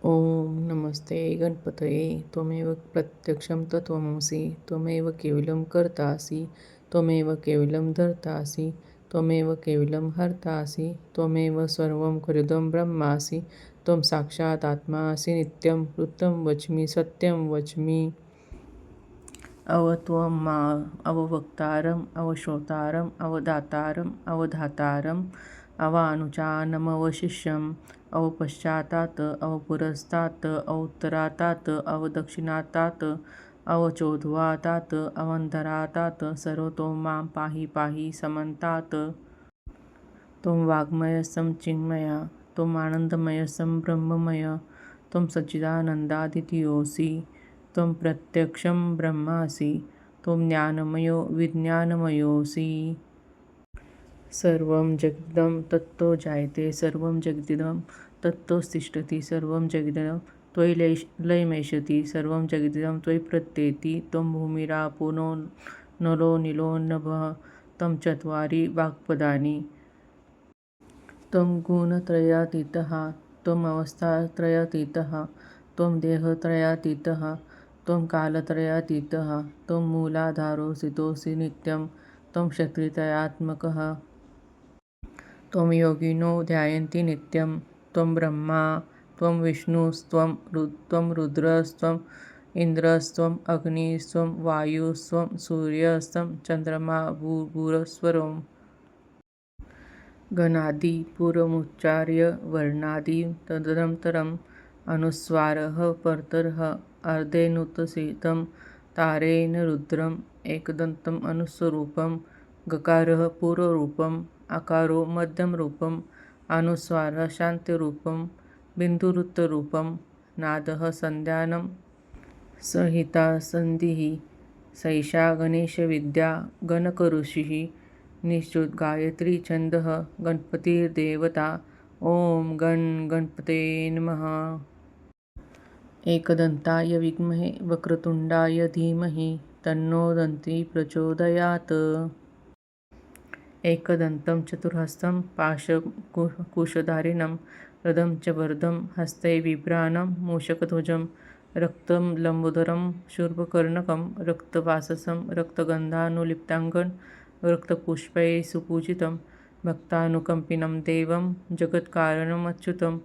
ओम नमस्ते गणपतये त्वमेव प्रत्यक्षं तत्त्वमसि त्वमेव केवलं कर्तासि त्वमेव केवलं धर्तासि त्वमेव केवलं हर्तासि त्वमेव सर्वं खलुदं ब्रह्मासि त्वं साक्षात् आत्मासि नित्यं वृत्तं वच्मि सत्यं वच्मि त्वं मा अववक्तारम् अवश्रोतारम् अवदातारम् अवधातारम् अवानुचानमवशिष्यम् अवपश्चातात् अवपुरस्तात् अवोत्तरातात् अवदक्षिणातात् अवचोद्वातात् अवन्तरातात् सर्वतो मां पाहि पाहि समन्तात् त्वं वाङ्मयस्सं चिन्मया त्वम् आनन्दमयस्सं ब्रह्ममय त्वं सच्चिदानन्दादितीयोऽसि त्वं प्रत्यक्षं ब्रह्मासि त्वं ज्ञानमयो विज्ञानमयोऽसि सर्वं जगदिदं तत्तो जायते सर्वं जगदिदं तत्तोत्तिष्ठति सर्वं जगदिदं त्वयि लयमेष्यति सर्वं जगदिदं त्वयि प्रत्येति त्वं भूमिरापो नलो नीलो नभः तं चत्वारि वाक्पदानि त्वं गुणत्रयातीतः त्वम् अवस्थात्रयातीतः त्वं देहत्रयातीतः त्वं कालत्रयातीतः त्वं मूलाधारोऽसितोऽसि नित्यं त्वं शक्तित्रयात्मकः त्वं योगिनो ध्यायन्ति नित्यं त्वं ब्रह्मा त्वं विष्णुस्त्वं रुद्रस्त्वम् इन्द्रस्त्वम् अग्निस्त्वं वायुस्त्वं सूर्यस्त्वं चन्द्रमा भूर्भुवस्वरम् गणादि पूर्वमुच्चार्य वर्णादि तदनन्तरम् अनुस्वारः परतरः अर्धेनुत्तसितं तारेण रुद्रम् एकदन्तम् अनुस्वरूपं गकारः पूर्वरूपम् आकारो मध्यमरूपम् अनुस्वारः शान्तिरूपं बिन्दुरुत्तररूपं नादः सन्धानं संहिता सन्धिः सैषा गणेशविद्या गणकऋषिः निश्चुत गायत्री छन्दः गणपतिर्देवता ॐ गणपते नमः। एकदन्ताय विद्महे वक्रतुण्डाय धीमहि तन्नो दन्ती प्रचोदयात् एकदन्तं चतुर्हस्तं पाशकुशधारिणं रथं च वरदं हस्ते बिभ्राणं मूषकध्वजं रक्तं लम्बोदरं शूर्पकर्णकं रक्तवाससं रक्तगन्धानुलिप्ताङ्गं रक्तपुष्पैः सुपूजितं भक्तानुकम्पिनं देवं जगत्कारणमच्युतम्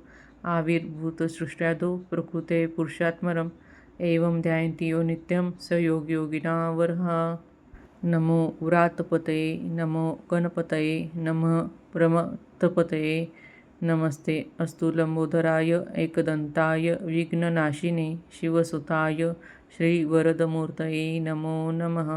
आविर्भूतसृष्ट्यादौ प्रकृते पुरुषात्मरम् एवं ध्यायन्ति यो नित्यं स योगियोगिनावरः। नमो व्रातपतये नमो गणपतये नमः प्रमथपतये नमस्ते अस्तु लम्बोदराय एकदन्ताय विघ्ननाशिने शिवसुताय श्रीवरदमूर्तये नमो नमः।